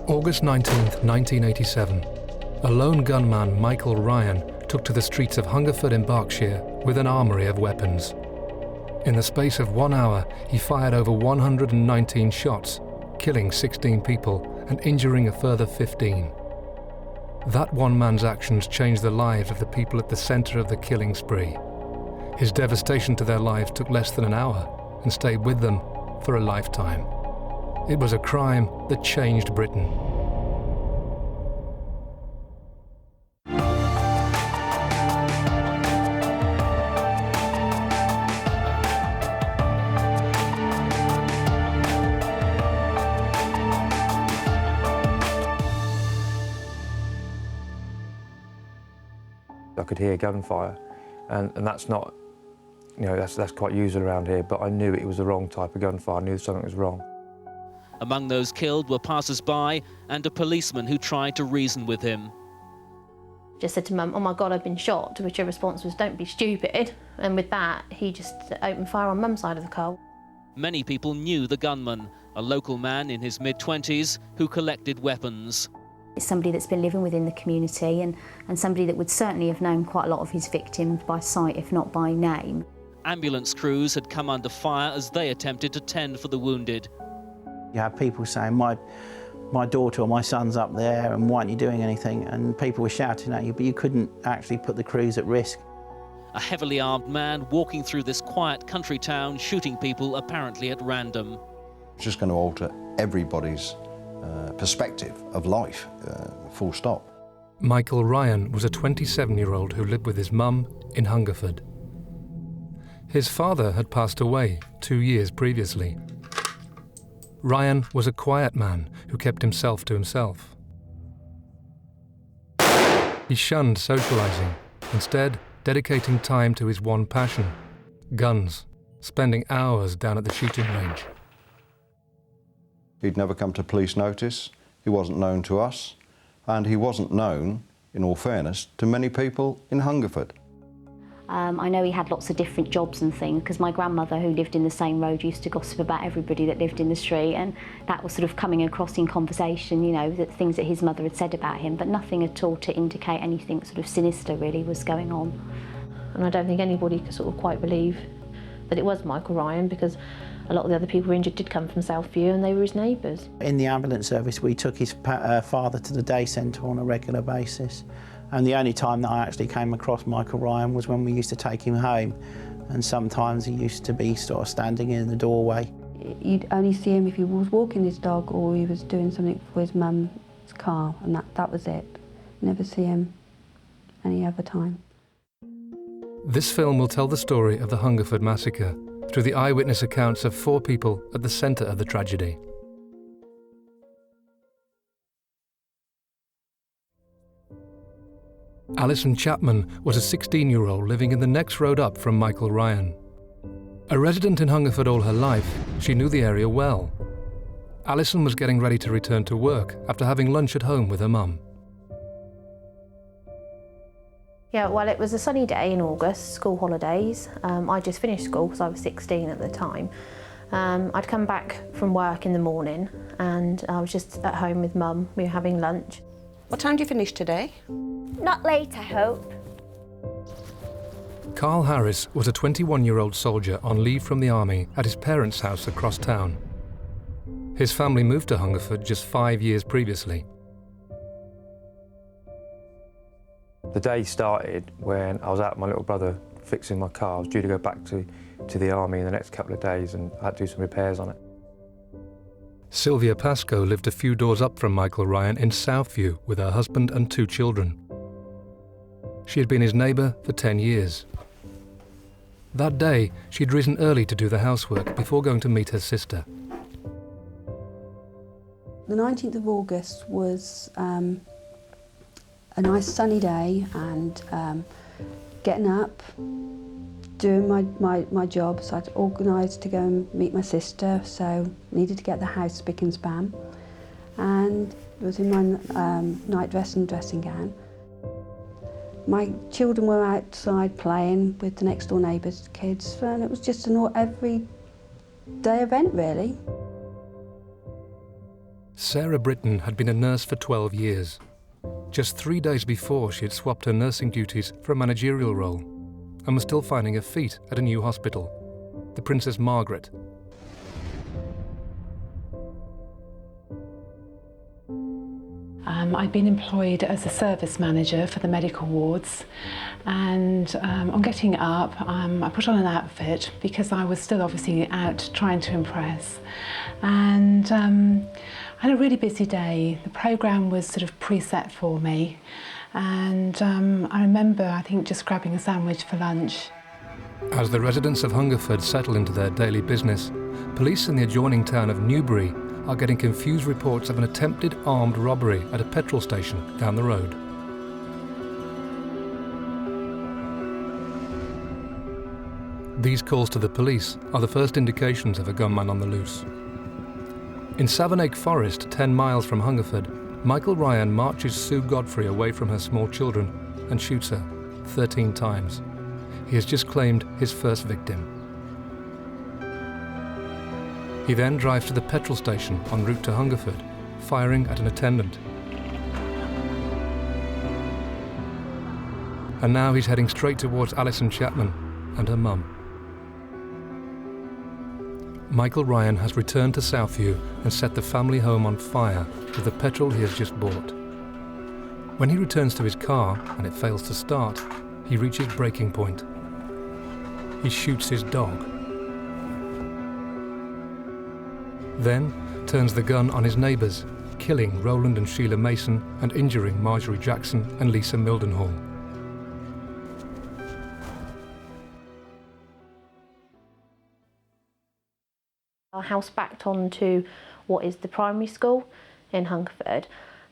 August 19th, 1987. A lone gunman, Michael Ryan, took to the streets of Hungerford in Berkshire with an armoury of weapons. In the space of 1 hour, he fired over 119 shots, killing 16 people and injuring a further 15. That one man's actions changed the lives of the people at the centre of the killing spree. His devastation to their lives took less than an hour and stayed with them for a lifetime. It was a crime that changed Britain. I could hear gunfire, and that's not, that's quite usual around here, but I knew it was the wrong type of gunfire. I knew something was wrong. Among those killed were passers-by and a policeman who tried to reason with him. Just said to Mum, "Oh my God, I've been shot," to which her response was, "Don't be stupid." And with that, he just opened fire on Mum's side of the car. Many people knew the gunman, a local man in his mid-20s who collected weapons. It's somebody that's been living within the community and somebody that would certainly have known quite a lot of his victims by sight, if not by name. Ambulance crews had come under fire as they attempted to tend for the wounded. You have people saying, my daughter or my son's up there and why aren't you doing anything? And people were shouting at you, but you couldn't actually put the crews at risk. A heavily armed man walking through this quiet country town, shooting people apparently at random. It's just going to alter everybody's perspective of life, full stop. Michael Ryan was a 27-year-old who lived with his mum in Hungerford. His father had passed away 2 years previously. Ryan was a quiet man who kept himself to himself. He shunned socializing, instead dedicating time to his one passion, guns, spending hours down at the shooting range. He'd never come to police notice, he wasn't known to us, and he wasn't known, in all fairness, to many people in Hungerford. I know he had lots of different jobs and things, because my grandmother, who lived in the same road, used to gossip about everybody that lived in the street, and that was sort of coming across in conversation, that things that his mother had said about him, but nothing at all to indicate anything sort of sinister really was going on. And I don't think anybody could sort of quite believe that it was Michael Ryan, because a lot of the other people who were injured did come from Southview and they were his neighbours. In the ambulance service, we took his father to the day centre on a regular basis. And the only time that I actually came across Michael Ryan was when we used to take him home. And sometimes he used to be sort of standing in the doorway. You'd only see him if he was walking his dog or he was doing something for his mum's car, and that was it. Never see him any other time. This film will tell the story of the Hungerford Massacre through the eyewitness accounts of 4 people at the centre of the tragedy. Alison Chapman was a 16-year-old living in the next road up from Michael Ryan. A resident in Hungerford all her life, she knew the area well. Alison was getting ready to return to work after having lunch at home with her mum. Yeah, well, it was a sunny day in August, school holidays. I just finished school because I was 16 at the time. I'd come back from work in the morning and I was just at home with Mum. We were having lunch. What time do you finish today? Not late, I hope. Carl Harris was a 21-year-old soldier on leave from the army at his parents' house across town. His family moved to Hungerford just 5 years previously. The day started when I was out with my little brother fixing my car. I was due to go back to the army in the next couple of days and I had to do some repairs on it. Sylvia Pascoe lived a few doors up from Michael Ryan in Southview with her husband and 2 children. She had been his neighbour for 10 years. That day, she'd risen early to do the housework before going to meet her sister. The 19th of August was a nice sunny day, and getting up, doing my job, so I'd organised to go and meet my sister, so needed to get the house spick and span, and was in my night dress and dressing gown. My children were outside playing with the next door neighbours' kids, and it was just an everyday event really. Sarah Britton had been a nurse for 12 years. Just 3 days before, she had swapped her nursing duties for a managerial role and was still finding her feet at a new hospital, the Princess Margaret. I'd been employed as a service manager for the medical wards, and on getting up, I put on an outfit because I was still obviously out trying to impress, and I had a really busy day. The programme was sort of preset for me, and I remember, I think, just grabbing a sandwich for lunch. As the residents of Hungerford settle into their daily business, police in the adjoining town of Newbury are getting confused reports of an attempted armed robbery at a petrol station down the road. These calls to the police are the first indications of a gunman on the loose. In Savernake Forest, 10 miles from Hungerford, Michael Ryan marches Sue Godfrey away from her small children and shoots her 13 times. He has just claimed his first victim. He then drives to the petrol station en route to Hungerford, firing at an attendant. And now he's heading straight towards Alison Chapman and her mum. Michael Ryan has returned to Southview and set the family home on fire with the petrol he has just bought. When he returns to his car and it fails to start, he reaches breaking point. He shoots his dog. Then turns the gun on his neighbours, killing Roland and Sheila Mason and injuring Marjorie Jackson and Lisa Mildenhall. Our house backed onto what is the primary school in Hungerford,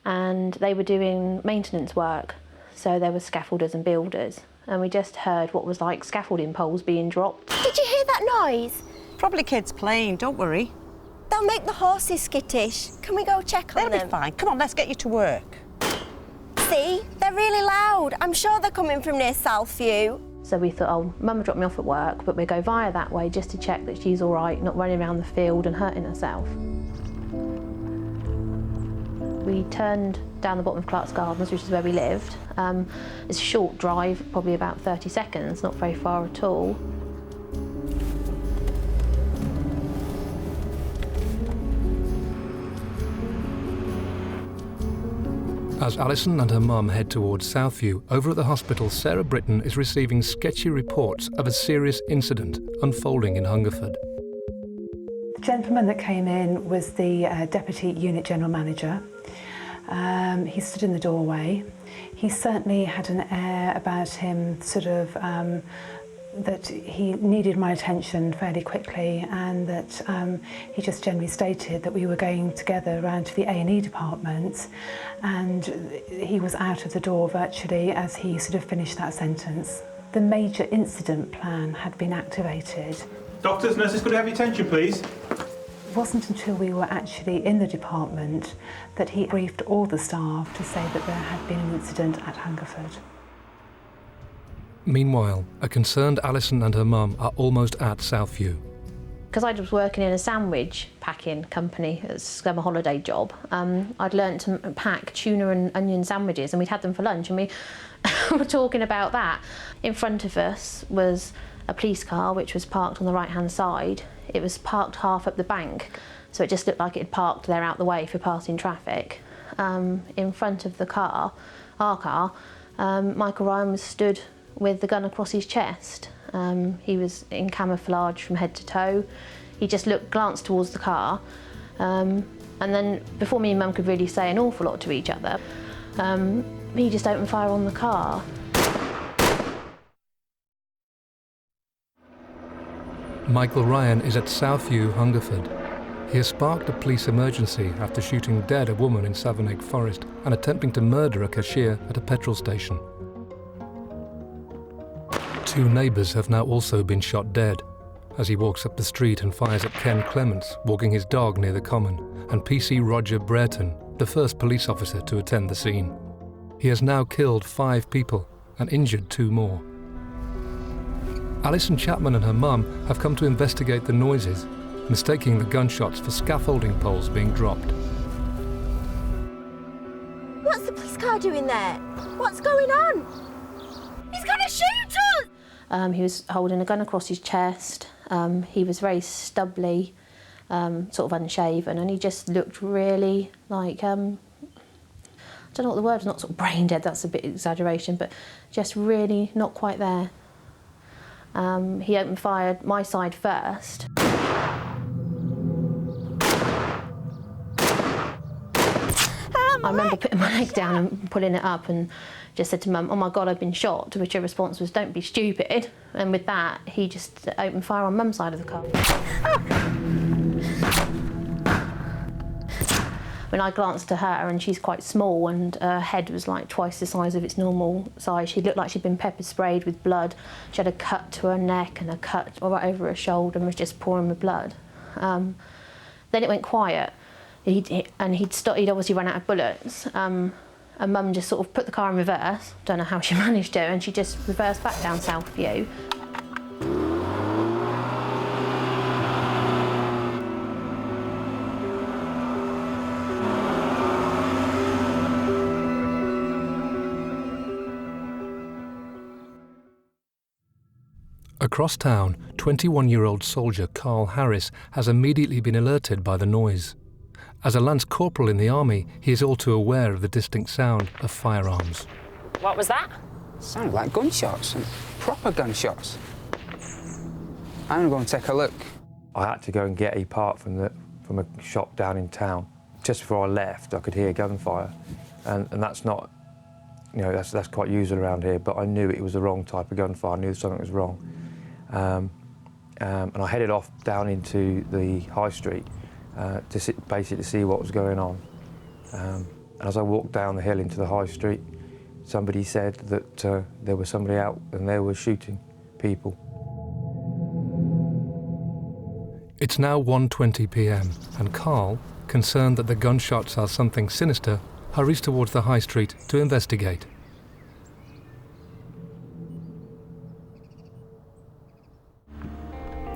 and they were doing maintenance work, so there were scaffolders and builders, and we just heard what was like scaffolding poles being dropped. Did you hear that noise? Probably kids playing, don't worry. They'll make the horses skittish. Can we go check on them? They'll be fine. Come on, let's get you to work. See, they're really loud. I'm sure they're coming from near Southview. So we thought, oh, Mum will drop me off at work, but we'll go via that way just to check that she's all right, not running around the field and hurting herself. We turned down the bottom of Clark's Gardens, which is where we lived. It's a short drive, probably about 30 seconds, not very far at all. As Alison and her mum head towards Southview, over at the hospital, Sarah Britton is receiving sketchy reports of a serious incident unfolding in Hungerford. The gentleman that came in was the Deputy Unit General Manager. He stood in the doorway. He certainly had an air about him, sort of, that he needed my attention fairly quickly, and that he just generally stated that we were going together around to the A&E department, and he was out of the door virtually as he sort of finished that sentence. The major incident plan had been activated. Doctors, nurses, could I have your attention, please? It wasn't until we were actually in the department that he briefed all the staff to say that there had been an incident at Hungerford. Meanwhile, a concerned Alison and her mum are almost at Southview. Because I was working in a sandwich packing company, it was a summer holiday job, I'd learnt to pack tuna and onion sandwiches, and we'd had them for lunch, and we were talking about that. In front of us was a police car which was parked on the right-hand side. It was parked half up the bank, so it just looked like it had parked there out the way for passing traffic. In front of the car, our car, Michael Ryan was stood with the gun across his chest. He was in camouflage from head to toe. He just glanced towards the car, and then before me and Mum could really say an awful lot to each other, he just opened fire on the car. Michael Ryan is at Southview, Hungerford. He has sparked a police emergency after shooting dead a woman in Savernake Forest and attempting to murder a cashier at a petrol station. 2 neighbours have now also been shot dead as he walks up the street and fires at Ken Clements, walking his dog near the common, and PC Roger Brereton, the first police officer to attend the scene. He has now killed 5 people and injured 2 more. Alison Chapman and her mum have come to investigate the noises, mistaking the gunshots for scaffolding poles being dropped. What's the police car doing there? What's going on? He's gonna shoot us! He was holding a gun across his chest. He was very stubbly, sort of unshaven, and he just looked really like, I don't know what the word was, not sort of brain dead, that's a bit exaggeration, but just really not quite there. He opened fire my side first. I remember putting my leg down and pulling it up and just said to Mum, "Oh my God, I've been shot," to which her response was, "Don't be stupid." And with that, he just opened fire on Mum's side of the car. When I glanced to her, and she's quite small, and her head was like twice the size of its normal size. She looked like she'd been pepper sprayed with blood. She had a cut to her neck and a cut right over her shoulder and was just pouring with blood. Then it went quiet. He'd obviously run out of bullets. And Mum just sort of put the car in reverse. Don't know how she managed to, and she just reversed back down Southview. Across town, 21-year-old soldier Carl Harris has immediately been alerted by the noise. As a lance corporal in the army, he is all too aware of the distinct sound of firearms. What was that? Sounded like gunshots, proper gunshots. I'm gonna go and take a look. I had to go and get a part from a shop down in town. Just before I left, I could hear gunfire, and that's not, you know, that's quite usual around here. But I knew it was the wrong type of gunfire. I knew something was wrong, and I headed off down into the high street basically to see what was going on. And as I walked down the hill into the high street, somebody said that there was somebody out and they were shooting people. It's now 1:20 p.m. and Carl, concerned that the gunshots are something sinister, hurries towards the high street to investigate.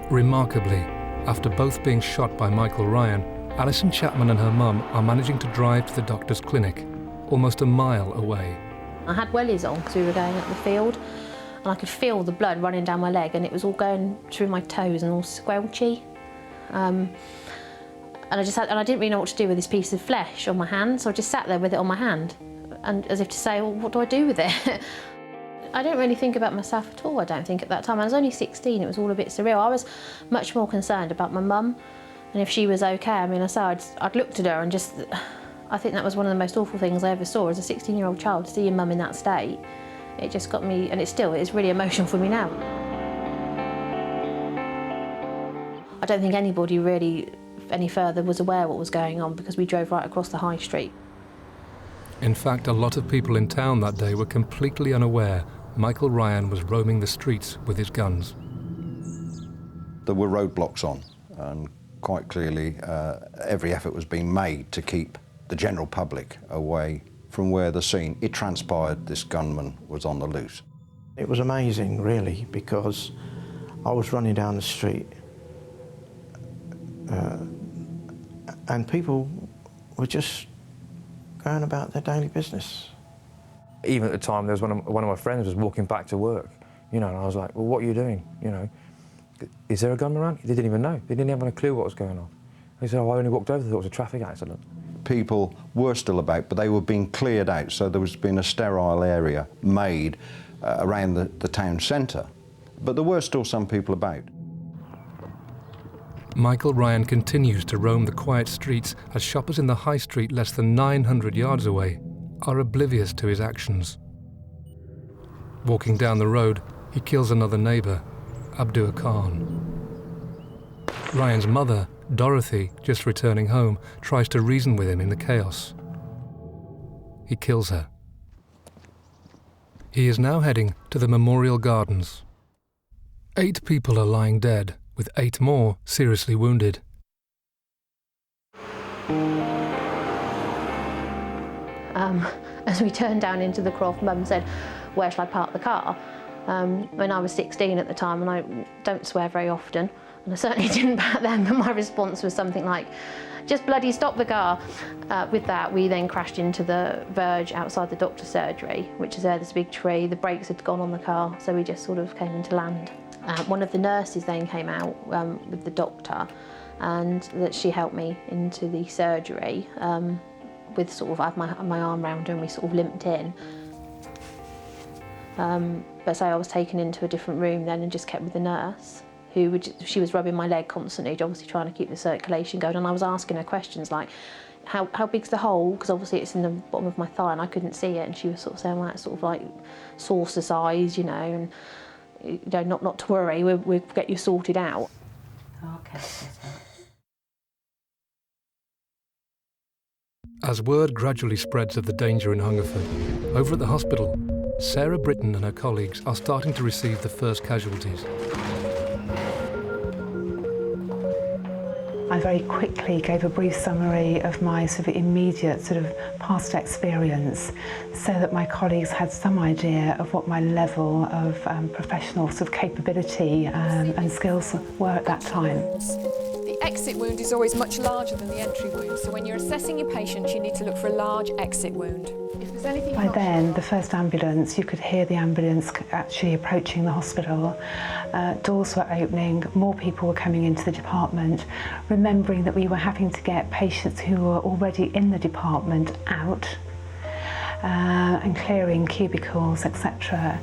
Remarkably, after both being shot by Michael Ryan, Alison Chapman and her mum are managing to drive to the doctor's clinic, almost a mile away. I had wellies on because we were going up the field, and I could feel the blood running down my leg, and it was all going through my toes and all squelchy. And I didn't really know what to do with this piece of flesh on my hand, so I just sat there with it on my hand, and as if to say, well, what do I do with it? I didn't really think about myself at all, I don't think, at that time. I was only 16, it was all a bit surreal. I was much more concerned about my mum and if she was okay. I mean, I'd looked at her and just, I think that was one of the most awful things I ever saw as a 16-year-old child, to see your mum in that state. It just got me, and it's really emotional for me now. I don't think anybody really any further was aware what was going on because we drove right across the high street. In fact, a lot of people in town that day were completely unaware Michael Ryan was roaming the streets with his guns. There were roadblocks on, and quite clearly every effort was being made to keep the general public away from where the scene. It transpired this gunman was on the loose. It was amazing, really, because I was running down the street and people were just going about their daily business. Even at the time, there was one of my friends was walking back to work, you know, and I was like, well, what are you doing, you know? Is there a gunman around? They didn't even know. They didn't have a clue what was going on. They said, oh, I only walked over, thought it was a traffic accident. People were still about, but they were being cleared out, so there was been a sterile area made around the town centre. But there were still some people about. Michael Ryan continues to roam the quiet streets as shoppers in the high street less than 900 yards away are oblivious to his actions. Walking down the road, he kills another neighbour, Abdur Khan. Ryan's mother, Dorothy, just returning home, tries to reason with him in the chaos. He kills her. He is now heading to the Memorial Gardens. 8 people are lying dead, with 8 more seriously wounded. As we turned down into the croft, Mum said, where shall I park the car? When I was 16 at the time, and I don't swear very often, and I certainly didn't back then, but my response was something like, just bloody stop the car. With that, we then crashed into the verge outside the doctor's surgery, which is there's a big tree. The brakes had gone on the car, so we just sort of came into land. One of the nurses then came out with the doctor, and that she helped me into the surgery with sort of, I had my arm around her and we sort of limped in. But so I was taken into a different room then and just kept with the nurse, she was rubbing my leg constantly, obviously trying to keep the circulation going, and I was asking her questions like, how big's the hole? Because obviously it's in the bottom of my thigh and I couldn't see it, and she was sort of saying, well, it's sort of like saucer size, you know, and you know, not to worry, we'll get you sorted out. Okay. As word gradually spreads of the danger in Hungerford, over at the hospital, Sarah Britton and her colleagues are starting to receive the first casualties. I very quickly gave a brief summary of my sort of immediate sort of past experience so that my colleagues had some idea of what my level of professional sort of capability and skills were at that time. The exit wound is always much larger than the entry wound, so when you're assessing your patients you need to look for a large exit wound. If there's anything By then, the first ambulance, you could hear the ambulance actually approaching the hospital. Doors were opening, more people were coming into the department, remembering that we were having to get patients who were already in the department out and clearing cubicles, etc.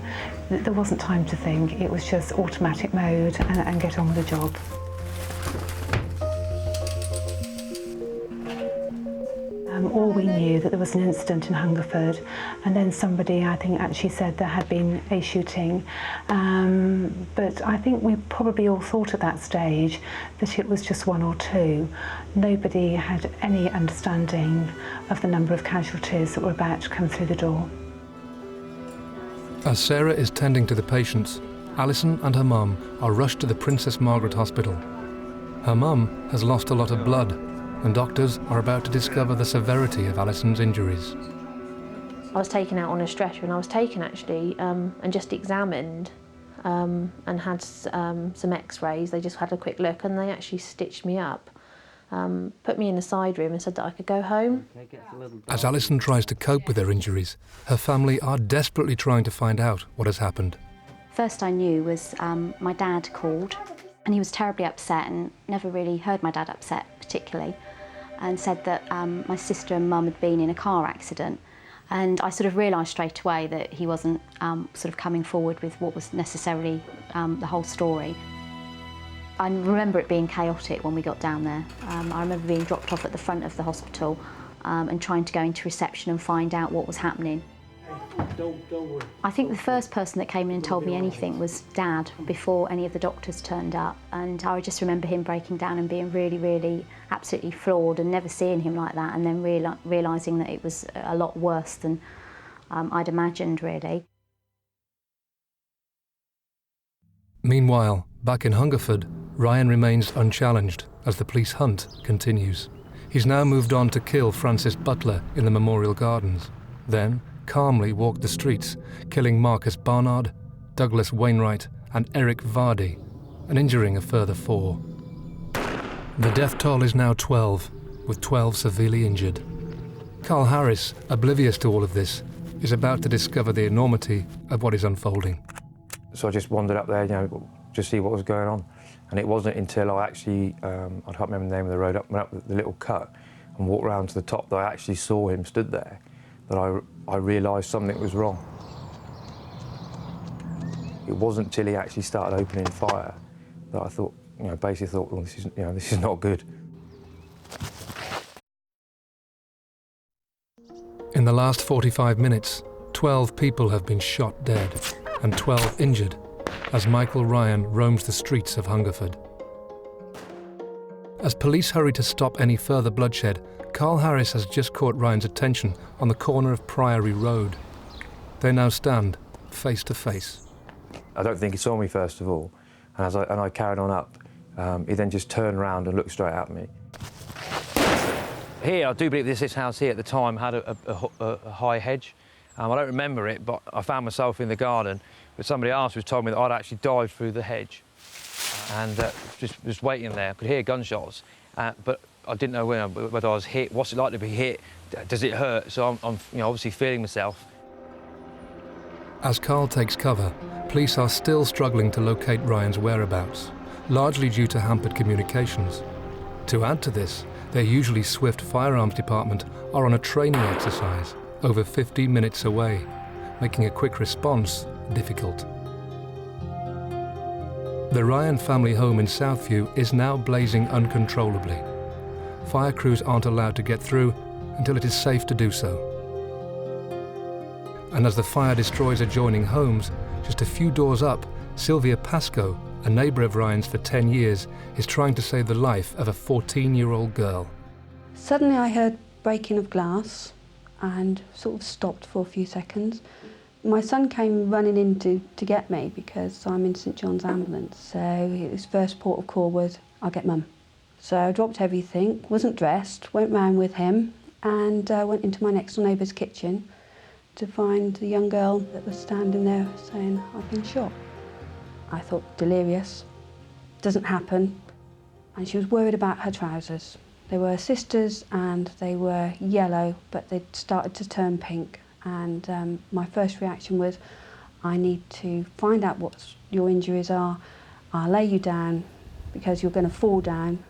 There wasn't time to think, it was just automatic mode and get on with the job. All we knew that there was an incident in Hungerford, and then somebody, I think, actually said there had been a shooting. But I think we probably all thought at that stage that it was just one or two. Nobody had any understanding of the number of casualties that were about to come through the door. As Sarah is tending to the patients, Alison and her mum are rushed to the Princess Margaret Hospital. Her mum has lost a lot of blood, and doctors are about to discover the severity of Alison's injuries. I was taken out on a stretcher, and I was taken actually and just examined and had some x-rays. They just had a quick look and they actually stitched me up, put me in the side room and said that I could go home. As Alison tries to cope with her injuries, her family are desperately trying to find out what has happened. First I knew was my dad called, and he was terribly upset, and never really heard my dad upset particularly, and said that my sister and mum had been in a car accident. And I sort of realised straight away that he wasn't sort of coming forward with what was necessarily the whole story. I remember it being chaotic when we got down there. I remember being dropped off at the front of the hospital and trying to go into reception and find out what was happening. Don't worry. I think the first person that came in and told me anything was Dad, before any of the doctors turned up, and I just remember him breaking down and being really, really absolutely floored, and never seeing him like that, and then realising that it was a lot worse than I'd imagined, really. Meanwhile, back in Hungerford, Ryan remains unchallenged as the police hunt continues. He's now moved on to kill Francis Butler in the Memorial Gardens, then calmly walked the streets, killing Marcus Barnard, Douglas Wainwright and Eric Vardy, and injuring a further 4. The death toll is now 12, with 12 severely injured. Carl Harris, oblivious to all of this, is about to discover the enormity of what is unfolding. So I just wandered up there, you know, to see what was going on. And it wasn't until I actually, I can't remember the name of the road, went up the little cut and walked round to the top that I actually saw him stood there, that I realised something was wrong. It wasn't till he actually started opening fire that I thought, you know, basically thought, well, this is not good. In the last 45 minutes, 12 people have been shot dead and 12 injured as Michael Ryan roams the streets of Hungerford. As police hurry to stop any further bloodshed, Carl Harris has just caught Ryan's attention on the corner of Priory Road. They now stand face to face. I don't think he saw me first of all, and I carried on up. He then just turned around and looked straight at me. Here, I do believe this house here at the time had a high hedge. I don't remember it, but I found myself in the garden, but somebody afterwards told me that I'd actually dived through the hedge and just waiting there. I could hear gunshots, but I didn't know whether I was hit. What's it like to be hit? Does it hurt? So I'm obviously feeling myself. As Carl takes cover, police are still struggling to locate Ryan's whereabouts, largely due to hampered communications. To add to this, their usually swift firearms department are on a training exercise over 50 minutes away, making a quick response difficult. The Ryan family home in Southview is now blazing uncontrollably. Fire crews aren't allowed to get through until it is safe to do so. And as the fire destroys adjoining homes, just a few doors up, Sylvia Pascoe, a neighbour of Ryan's for 10 years, is trying to save the life of a 14-year-old girl. Suddenly I heard breaking of glass and sort of stopped for a few seconds. My son came running in to get me because I'm in St John's ambulance, so his first port of call was, "I'll get Mum." So I dropped everything, wasn't dressed, went round with him and went into my next door neighbour's kitchen to find the young girl that was standing there saying, "I've been shot." I thought, delirious, doesn't happen. And she was worried about her trousers. They were her sister's and they were yellow, but they'd started to turn pink. And my first reaction was, I need to find out what your injuries are. I'll lay you down because you're going to fall down.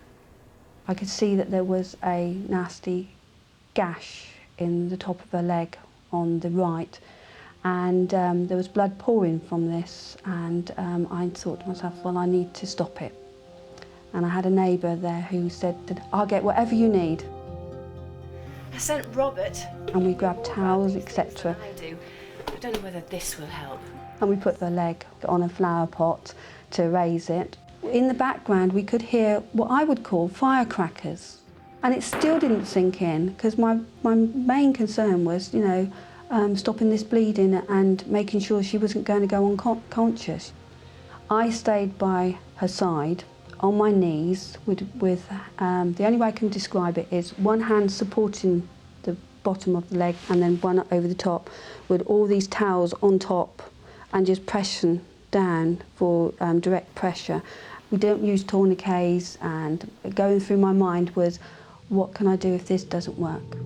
I could see that there was a nasty gash in the top of her leg on the right, and there was blood pouring from this, and I thought to myself, well, I need to stop it. And I had a neighbour there who said that I'll get whatever you need. I sent Robert. And we grabbed towels, etc. I do. I don't know whether this will help. And we put the leg on a flower pot to raise it. In the background we could hear what I would call firecrackers. And it still didn't sink in, because my main concern was, you know, stopping this bleeding and making sure she wasn't going to go unconscious. I stayed by her side on my knees with the only way I can describe it is one hand supporting the bottom of the leg and then one over the top with all these towels on top and just pressing down for direct pressure. We don't use tourniquets, and going through my mind was, what can I do if this doesn't work?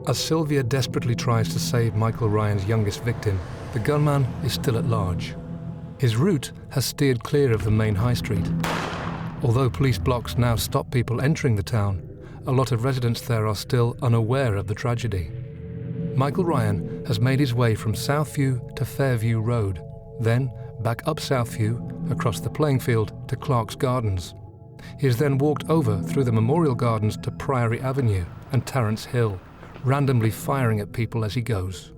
As Sylvia desperately tries to save Michael Ryan's youngest victim, the gunman is still at large. His route has steered clear of the main high street. Although police blocks now stop people entering the town, a lot of residents there are still unaware of the tragedy. Michael Ryan has made his way from Southview to Fairview Road, then back up Southview, across the playing field to Clark's Gardens. He has then walked over through the Memorial Gardens to Priory Avenue and Terrace Hill, randomly firing at people as he goes.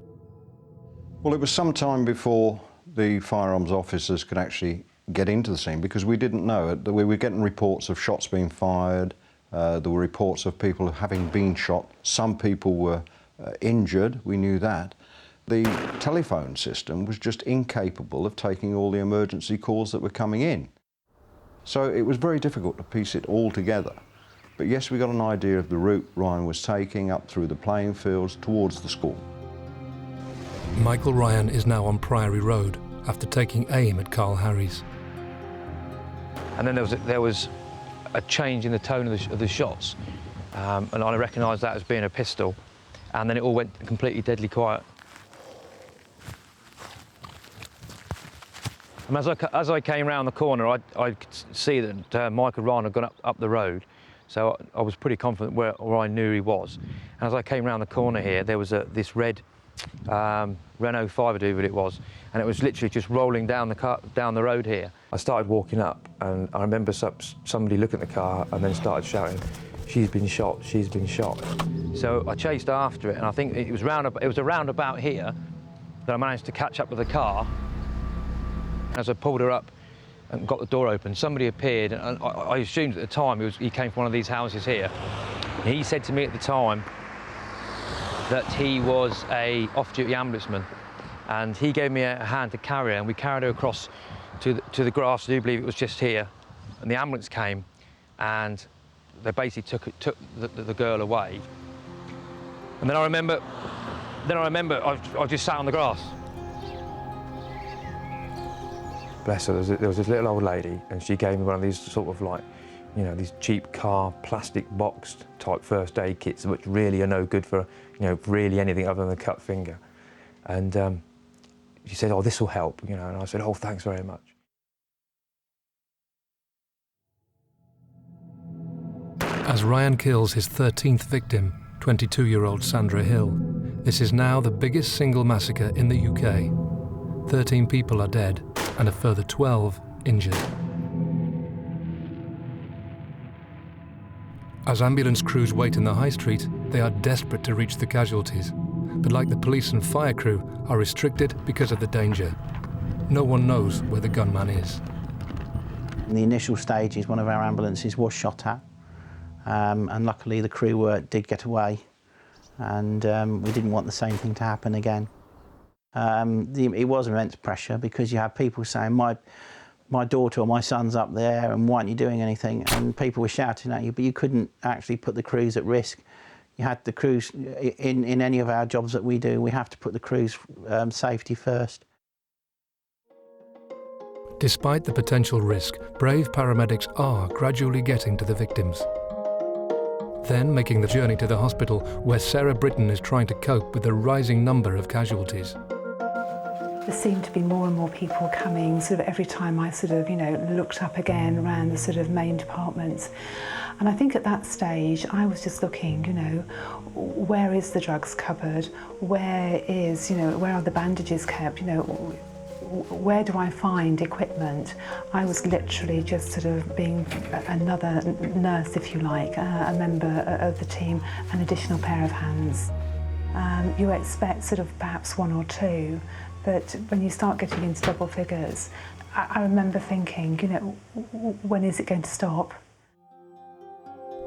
Well, it was some time before the firearms officers could actually get into the scene, because we didn't know it. We were getting reports of shots being fired. There were reports of people having been shot. Some people were injured, we knew that. The telephone system was just incapable of taking all the emergency calls that were coming in. So it was very difficult to piece it all together. But yes, we got an idea of the route Ryan was taking up through the playing fields towards the school. Michael Ryan is now on Priory Road after taking aim at Carl Harries. And then there was a change in the tone of the shots, and I recognised that as being a pistol, and then it all went completely deadly quiet. And as I came round the corner, I could see that Michael Ryan had gone up the road, so I was pretty confident where I knew he was. And as I came round the corner here, there was this red Renault 5, I believe it was, and it was literally just rolling down the road here. I started walking up, and I remember somebody looking at the car and then started shouting, "She's been shot, she's been shot." So I chased after it, and I think it was around about here that I managed to catch up with the car. As I pulled her up and got the door open, somebody appeared, and I assumed at the time he came from one of these houses here. He said to me at the time that he was a off-duty ambulanceman, and he gave me a hand to carry her, and we carried her across to the grass. I do believe it was just here, and the ambulance came, and they basically took the girl away. And then I remember I just sat on the grass. Bless her, there was this little old lady, and she gave me one of these sort of like, you know, these cheap car plastic boxed type first aid kits, which really are no good for, you know, really anything other than a cut finger. And she said, "Oh, this will help," you know, and I said, "Oh, thanks very much." As Ryan kills his 13th victim, 22-year-old Sandra Hill, this is now the biggest single massacre in the UK. 13 people are dead and a further 12 injured. As ambulance crews wait in the high street, they are desperate to reach the casualties, but like the police and fire crew, are restricted because of the danger. No one knows where the gunman is. In the initial stages, one of our ambulances was shot at, and luckily the crew did get away, and we didn't want the same thing to happen again. It was immense pressure because you have people saying, my daughter or my son's up there and why aren't you doing anything? And people were shouting at you, but you couldn't actually put the crews at risk. You had the crews, in any of our jobs that we do, we have to put the crews' safety first. Despite the potential risk, brave paramedics are gradually getting to the victims. Then making the journey to the hospital where Sarah Britton is trying to cope with the rising number of casualties. There seemed to be more and more people coming sort of every time I sort of, looked up again around the sort of main departments. And I think at that stage I was just looking, where is the drugs cupboard? Where is, where are the bandages kept? Where do I find equipment? I was literally just sort of being another nurse, if you like, a member of the team, an additional pair of hands. You expect sort of perhaps one or two, but when you start getting into double figures, I remember thinking, when is it going to stop?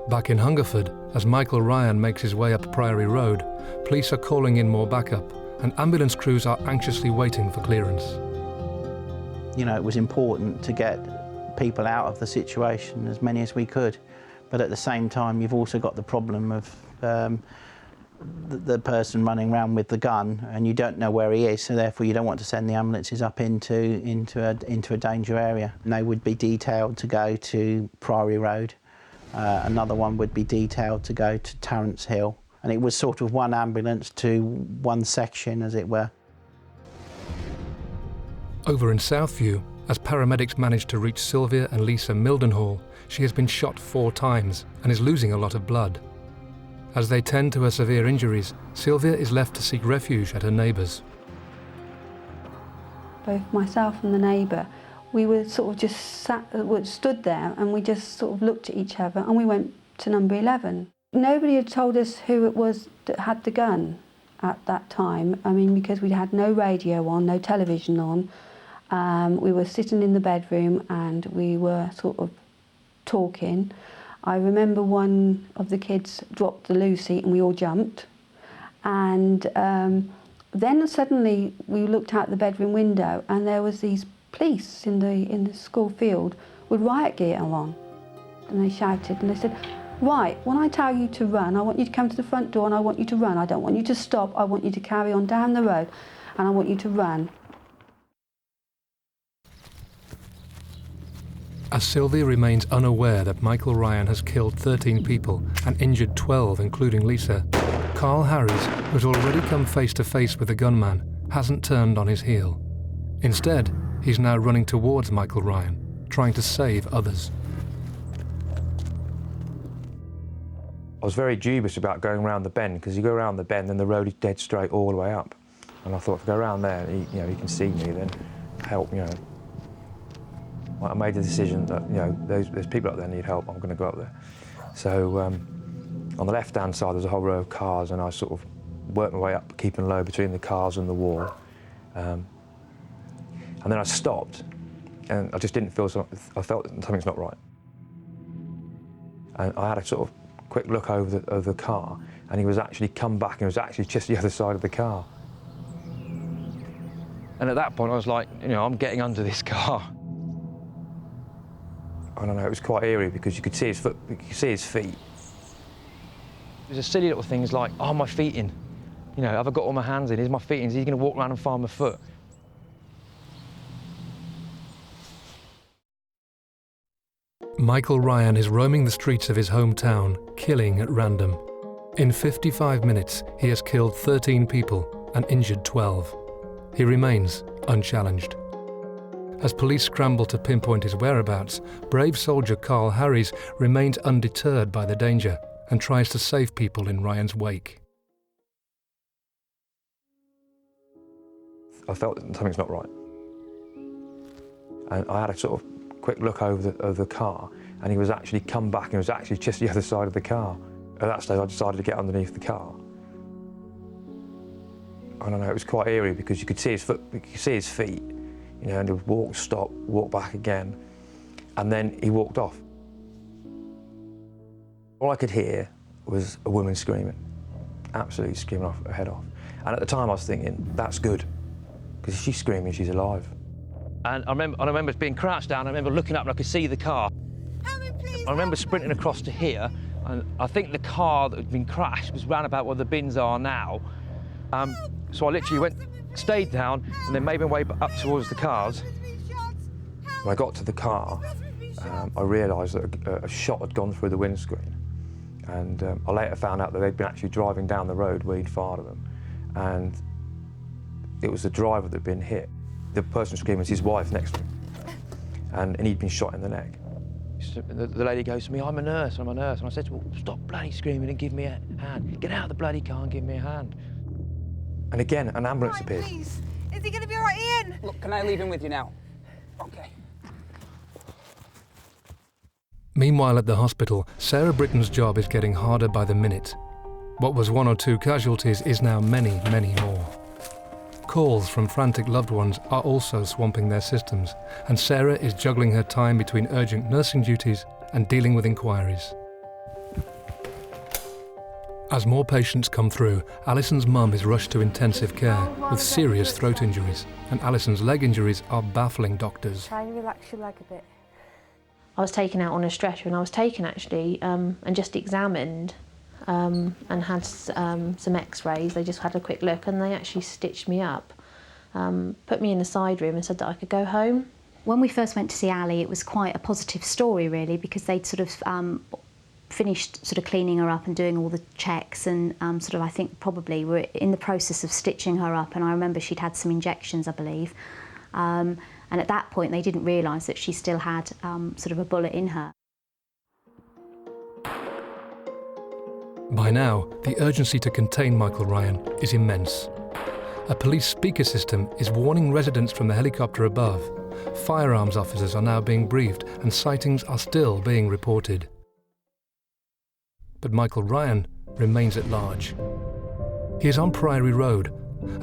Back in Hungerford, as Michael Ryan makes his way up Priory Road, police are calling in more backup, and ambulance crews are anxiously waiting for clearance. It was important to get people out of the situation, as many as we could, but at the same time you've also got the problem of the person running around with the gun and you don't know where he is, so therefore you don't want to send the ambulances up into a danger area. And they would be detailed to go to Priory Road. Another one would be detailed to go to Tarrants Hill. And it was sort of one ambulance to one section, as it were. Over in Southview, as paramedics manage to reach Sylvia and Lisa Mildenhall, she has been shot 4 times and is losing a lot of blood. As they tend to her severe injuries, Sylvia is left to seek refuge at her neighbours. Both myself and the neighbour, we were sort of just stood there and we just sort of looked at each other and we went to number 11. Nobody had told us who it was that had the gun at that time. I mean, because we had no radio on, no television on. We were sitting in the bedroom and we were sort of talking. I remember one of the kids dropped the loo seat and we all jumped. And then suddenly we looked out the bedroom window and there was these police in the school field with riot gear on. And they shouted and they said, "Right, when I tell you to run, I want you to come to the front door and I want you to run. I don't want you to stop. I want you to carry on down the road and I want you to run." As Sylvia remains unaware that Michael Ryan has killed 13 people and injured 12, including Lisa, Carl Harries, who's already come face to face with the gunman, hasn't turned on his heel. Instead, he's now running towards Michael Ryan, trying to save others. I was very dubious about going around the bend, because you go around the bend and the road is dead straight all the way up. And I thought, if I go around there, he can see me, then help, I made the decision that, there's people up there that need help, I'm going to go up there. So on the left-hand side, there's a whole row of cars, and I sort of worked my way up, keeping low between the cars and the wall. And then I stopped, and I just didn't feel I felt something's not right. And I had a sort of quick look over the car, and he was actually come back, and it was actually just the other side of the car. And at that point, I was like, I'm getting under this car. I don't know, it was quite eerie because you could see his foot, you could see his feet. It was a silly little things like, oh, my feet in. Have I got all my hands in? Is my feet in? Is he going to walk around and find my foot? Michael Ryan is roaming the streets of his hometown, killing at random. In 55 minutes, he has killed 13 people and injured 12. He remains unchallenged. As police scramble to pinpoint his whereabouts, brave soldier Carl Harries remains undeterred by the danger and tries to save people in Ryan's wake. I felt that something's not right. And I had a sort of quick look over the car, and he was actually come back and was actually just the other side of the car. At that stage, I decided to get underneath the car. I don't know, it was quite eerie because you could see his foot, you could see his feet, you know, and he would walk, stop, walk back again, and then he walked off. All I could hear was a woman screaming, absolutely screaming her head off. And at the time I was thinking, that's good, because if she's screaming, she's alive. And I remember being crouched down, I remember looking up and I could see the car. I remember sprinting across to here, and I think the car that had been crashed was round about where the bins are now. So I literally stayed down, and then made my way up towards the cars. When I got to the car, I realised that a shot had gone through the windscreen. And I later found out that they'd been actually driving down the road where he'd fired at them. And it was the driver that had been hit. The person screaming was his wife next to him. And he'd been shot in the neck. The lady goes to me, I'm a nurse. And I said, well, stop bloody screaming and give me a hand. Get out of the bloody car and give me a hand. And again, an ambulance appeared. Please. Is he going to be all right, Ian? Look, can I leave him with you now? OK. Meanwhile at the hospital, Sarah Britton's job is getting harder by the minute. What was 1 or 2 casualties is now many, many more. Calls from frantic loved ones are also swamping their systems, and Sarah is juggling her time between urgent nursing duties and dealing with inquiries. As more patients come through, Alison's mum is rushed to intensive care with serious throat injuries, and Alison's leg injuries are baffling doctors. Try and relax your leg a bit. I was taken out on a stretcher, and I was taken actually and just examined and had some x-rays. They just had a quick look and they actually stitched me up, put me in the side room and said that I could go home. When we first went to see Ali, it was quite a positive story really, because they'd sort of finished sort of cleaning her up and doing all the checks, and sort of I think probably were in the process of stitching her up, and I remember she'd had some injections, I believe. And at that point they didn't realise that she still had sort of a bullet in her. By now, the urgency to contain Michael Ryan is immense. A police speaker system is warning residents from the helicopter above. Firearms officers are now being briefed and sightings are still being reported. But Michael Ryan remains at large. He is on Priory Road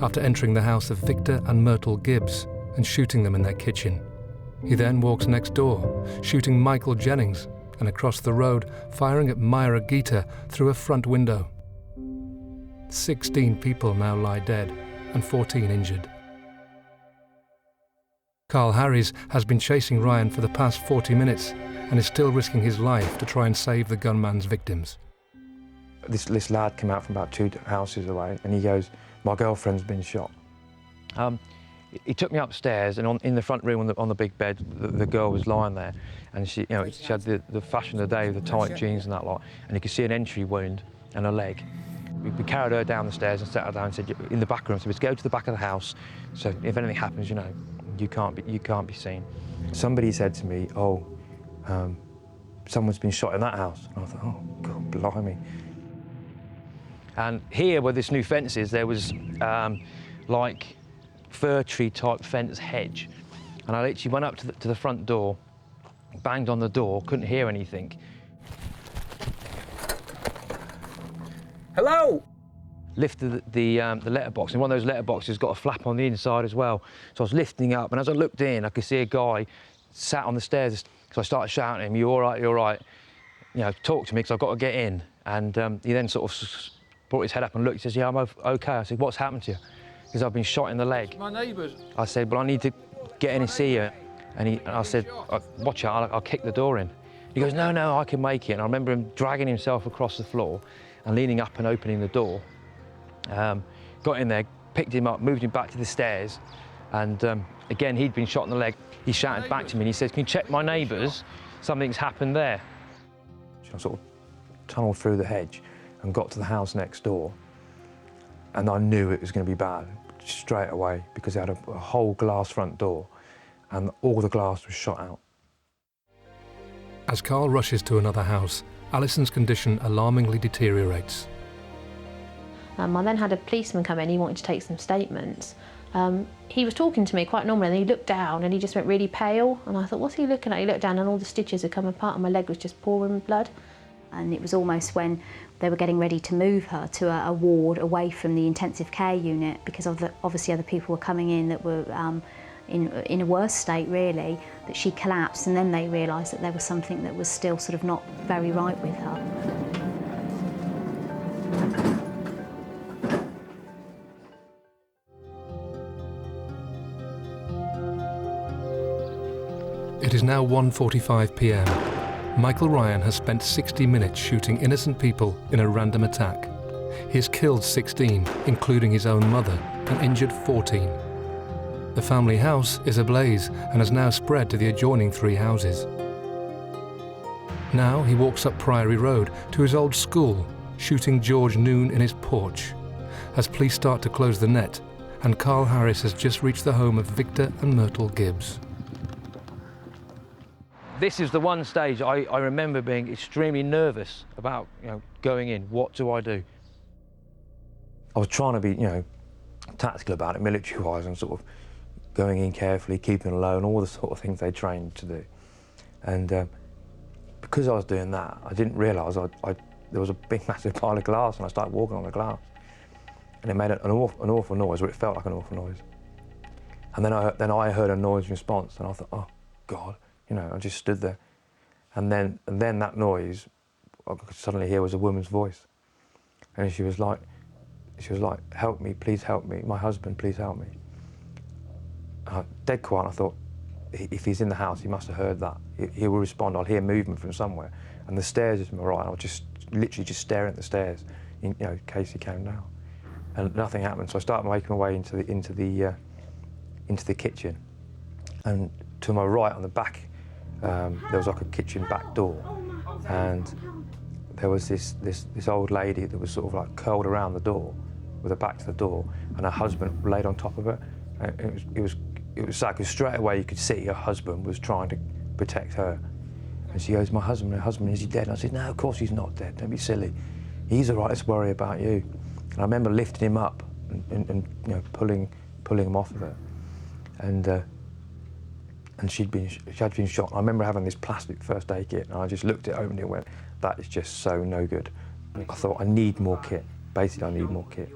after entering the house of Victor and Myrtle Gibbs and shooting them in their kitchen. He then walks next door, shooting Michael Jennings, and across the road, firing at Myra Gita through a front window. 16 people now lie dead and 14 injured. Carl Harries has been chasing Ryan for the past 40 minutes and is still risking his life to try and save the gunman's victims. This lad came out from about 2 houses away and he goes, my girlfriend's been shot. He took me upstairs, and in the front room on the big bed, the girl was lying there, and she had the fashion of the day, the tight jeans and that lot, and you could see an entry wound and a leg. We carried her down the stairs and sat her down and said, in the back room, so let's go to the back of the house, so if anything happens, you can't be seen. Somebody said to me, oh, someone's been shot in that house. And I thought, oh, God, blimey. And here, where this new fence is, there was like fir tree type fence hedge, and I literally went up to the front door, banged on the door, couldn't hear anything. Hello. Lifted the letterbox, and one of those letterboxes has got a flap on the inside as well. So I was lifting up, and as I looked in, I could see a guy sat on the stairs. So I started shouting at him, "You all right? You all right? Talk to me, because I've got to get in." And he then sort of brought his head up and looked. He says, "Yeah, I'm okay." I said, "What's happened to you?" Because I've been shot in the leg. My neighbours. I said, "Well, I need to get in and see you." And I said, "Watch out, I'll kick the door in." He goes, No, I can make it." And I remember him dragging himself across the floor and leaning up and opening the door. Got in there, picked him up, moved him back to the stairs. And again, he'd been shot in the leg. He shouted back to me and he said, "Can you check my neighbours?" something's happened there. I sort of tunnelled through the hedge and got to the house next door, and I knew it was going to be bad straight away because it had a whole glass front door and all the glass was shot out. As Carl rushes to another house, Alison's condition alarmingly deteriorates. I then had a policeman come in, he wanted to take some statements. He was talking to me quite normally, and he looked down and he just went really pale, and I thought, what's he looking at? He looked down and all the stitches had come apart and my leg was just pouring blood. And it was almost when they were getting ready to move her to a ward away from the intensive care unit, because obviously other people were coming in that were in a worse state really, that she collapsed, and then they realised that there was something that was still sort of not very right with her. It is now 1:45 p.m. Michael Ryan has spent 60 minutes shooting innocent people in a random attack. He has killed 16, including his own mother, and injured 14. The family house is ablaze and has now spread to the adjoining 3 houses. Now he walks up Priory Road to his old school, shooting George Noon in his porch, as police start to close the net, and Carl Harris has just reached the home of Victor and Myrtle Gibbs. This is the one stage I remember being extremely nervous about, going in. What do I do? I was trying to be, tactical about it, military-wise, and sort of going in carefully, keeping low, and all the sort of things they trained to do. And because I was doing that, I didn't realise there was a big, massive pile of glass, and I started walking on the glass, and it made an awful noise, or it felt like an awful noise. And then I heard a noise in response, and I thought, oh God. I just stood there, and then that noise, I could suddenly hear was a woman's voice, and she was like, "Help me, please help me, my husband, please help me." Dead quiet. I thought, if he's in the house, he must have heard that. He will respond. I'll hear movement from somewhere, and the stairs is to my right. I was just literally just staring at the stairs, in case he came down, and nothing happened. So I started making my way into the kitchen, and to my right on the back. There was like a kitchen back door, and there was this old lady that was sort of like curled around the door with her back to the door, and her husband laid on top of her. And it was sad, because straight away you could see her husband was trying to protect her. And she goes, my husband, is he dead? And I said, no, of course he's not dead, don't be silly. He's all right, let's worry about you. And I remember lifting him up and pulling him off of her. And she had been shot. I remember having this plastic first aid kit, and I just looked at it, opened it, and went, that is just so no good. I thought, I need more kit. Basically, I need more kit.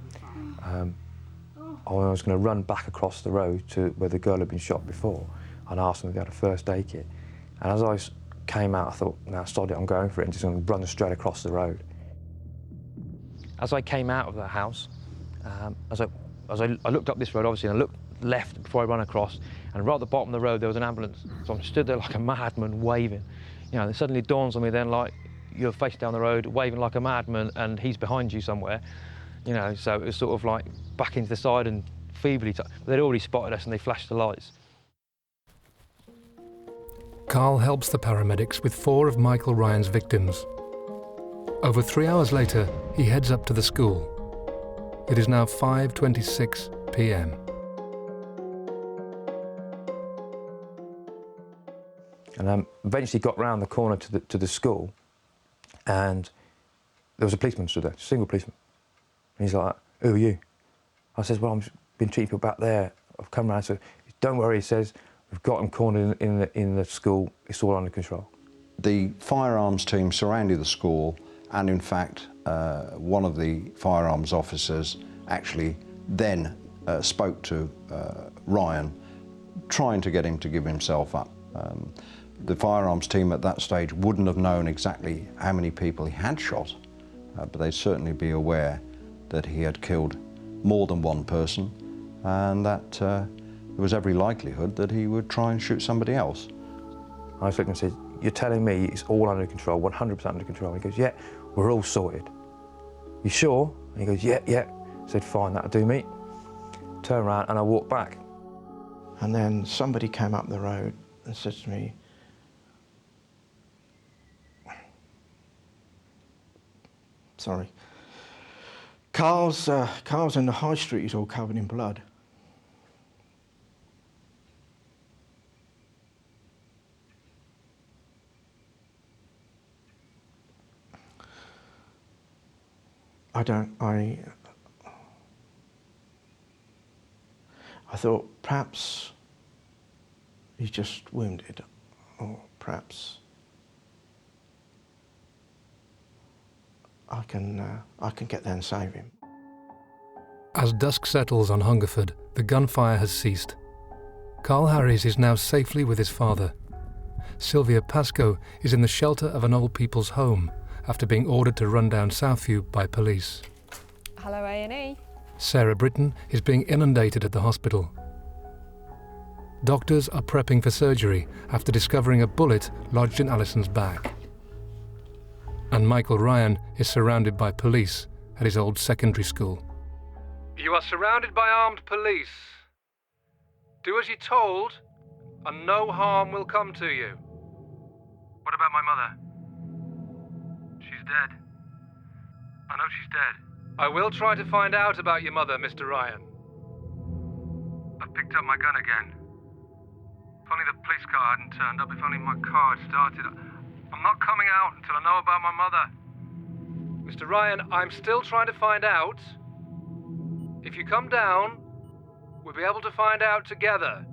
I was going to run back across the road to where the girl had been shot before, and asked them if they had a first aid kit. And as I came out, I thought, now sod it, I'm going for it, and just going to run straight across the road. As I came out of the house, as I looked up this road, obviously, and I looked left before I ran across, and right at the bottom of the road there was an ambulance. So I'm stood there like a madman waving. It suddenly dawns on me then, like, you're facing down the road waving like a madman and he's behind you somewhere. So it was sort of like back into the side and feebly, but they'd already spotted us and they flashed the lights. Carl helps the paramedics with 4 of Michael Ryan's victims. Over 3 hours later, he heads up to the school. It is now 5:26 p.m. And eventually got round the corner to the school, and there was a policeman stood there, a single policeman. And he's like, who are you? I says, well, I've been treating people back there. I've come round. So don't worry, he says, we've got them cornered in the school. It's all under control. The firearms team surrounded the school, and in fact, one of the firearms officers actually then spoke to Ryan, trying to get him to give himself up. The firearms team at that stage wouldn't have known exactly how many people he had shot, but they'd certainly be aware that he had killed more than one person, and that there was every likelihood that he would try and shoot somebody else. I looked and said, you're telling me it's all under control, 100% under control? And he goes, yeah, we're all sorted. You sure? And he goes, yeah. I said, fine, that'll do me. Turned around and I walked back. And then somebody came up the road and said to me, sorry. Cars in the high street is all covered in blood. I thought perhaps he's just wounded, or perhaps I can get there and save him. As dusk settles on Hungerford, the gunfire has ceased. Carl Harries is now safely with his father. Sylvia Pascoe is in the shelter of an old people's home after being ordered to run down Southview by police. Hello, A&E. Sarah Britton is being inundated at the hospital. Doctors are prepping for surgery after discovering a bullet lodged in Alison's back. And Michael Ryan is surrounded by police at his old secondary school. You are surrounded by armed police. Do as you're told, and no harm will come to you. What about my mother? She's dead. I know she's dead. I will try to find out about your mother, Mr. Ryan. I've picked up my gun again. If only the police car hadn't turned up, if only my car had started. I'm not coming out until I know about my mother. Mr. Ryan, I'm still trying to find out. If you come down, we'll be able to find out together.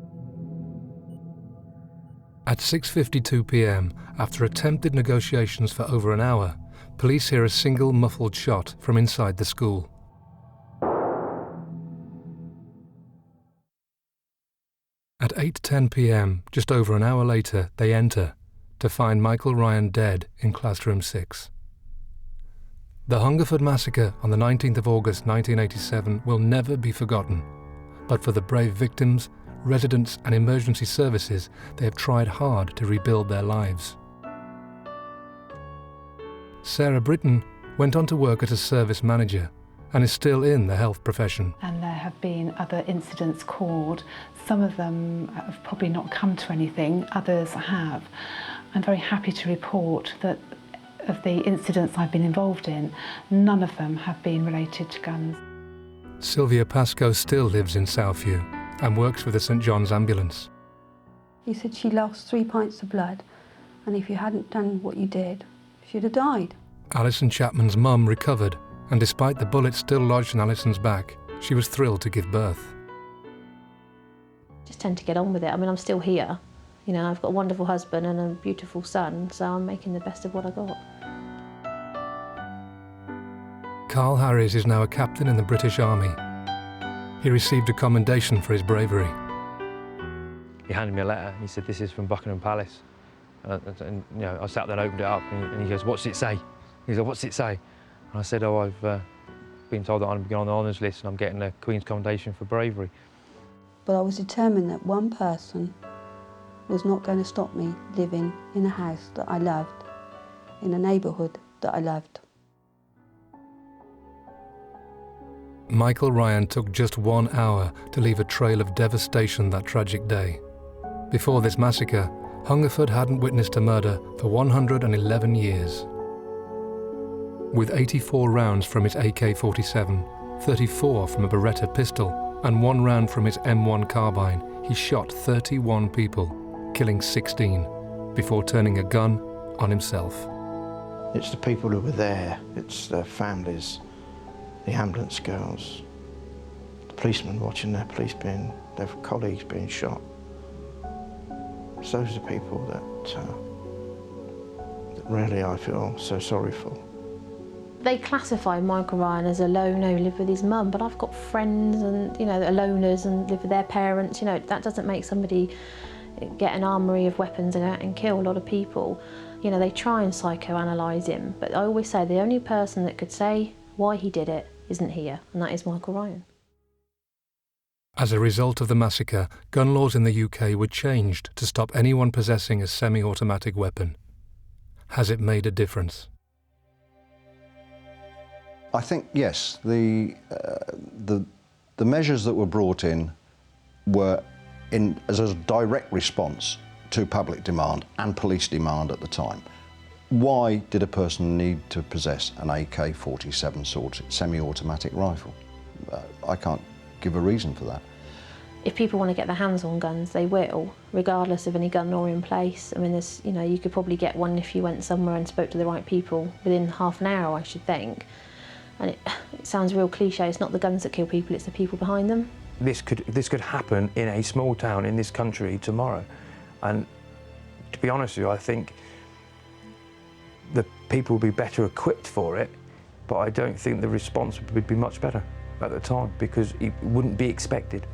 At 6:52 p.m, after attempted negotiations for over an hour, police hear a single muffled shot from inside the school. At 8:10 p.m, just over an hour later, they enter to find Michael Ryan dead in classroom 6. The Hungerford Massacre on the 19th of August 1987 will never be forgotten, but for the brave victims, residents and emergency services, they have tried hard to rebuild their lives. Sarah Britton went on to work as a service manager and is still in the health profession. And there have been other incidents called. Some of them have probably not come to anything, others have. I'm very happy to report that of the incidents I've been involved in, none of them have been related to guns. Sylvia Pascoe still lives in Southview and works with the St John's ambulance. He said she lost 3 pints of blood, and if you hadn't done what you did, she'd have died. Alison Chapman's mum recovered, and despite the bullet still lodged in Alison's back, she was thrilled to give birth. Just tend to get on with it. I mean, I'm still here. You know, I've got a wonderful husband and a beautiful son, so I'm making the best of what I got. Carl Harries is now a captain in the British Army. He received a commendation for his bravery. He handed me a letter and he said, "This is from Buckingham Palace." And you know, I sat there and opened it up and he goes, "What's it say?" He goes, "What's it say?" And I said, "Oh, I've been told that I'm going on the honours list and I'm getting a Queen's Commendation for bravery." But I was determined that one person was not going to stop me living in a house that I loved, in a neighbourhood that I loved. Michael Ryan took just 1 hour to leave a trail of devastation that tragic day. Before this massacre, Hungerford hadn't witnessed a murder for 111 years. With 84 rounds from his AK-47, 34 from a Beretta pistol, and 1 round from his M1 carbine, he shot 31 people, killing 16, before turning a gun on himself. It's the people who were there, it's their families, the ambulance girls, the policemen watching their colleagues being shot. It's those are the people that really I feel so sorry for. They classify Michael Ryan as a loner who lived with his mum, but I've got friends and, you know, that are loners and live with their parents. You know, that doesn't make somebody get an armoury of weapons and go out and kill a lot of people. You know, they try and psychoanalyse him, but I always say the only person that could say why he did it isn't here, and that is Michael Ryan. As a result of the massacre, gun laws in the UK were changed to stop anyone possessing a semi-automatic weapon. Has it made a difference? I think, yes, the measures that were brought in were as a direct response to public demand and police demand at the time. Why did a person need to possess an AK-47 semi-automatic rifle? I can't give a reason for that. If people want to get their hands on guns, they will, regardless of any gun law in place. I mean, there's, you know, you could probably get one if you went somewhere and spoke to the right people within half an hour, I should think. And it sounds real cliche, it's not the guns that kill people, it's the people behind them. This could happen in a small town in this country tomorrow. And to be honest with you, I think the people will be better equipped for it, but I don't think the response would be much better at the time because it wouldn't be expected.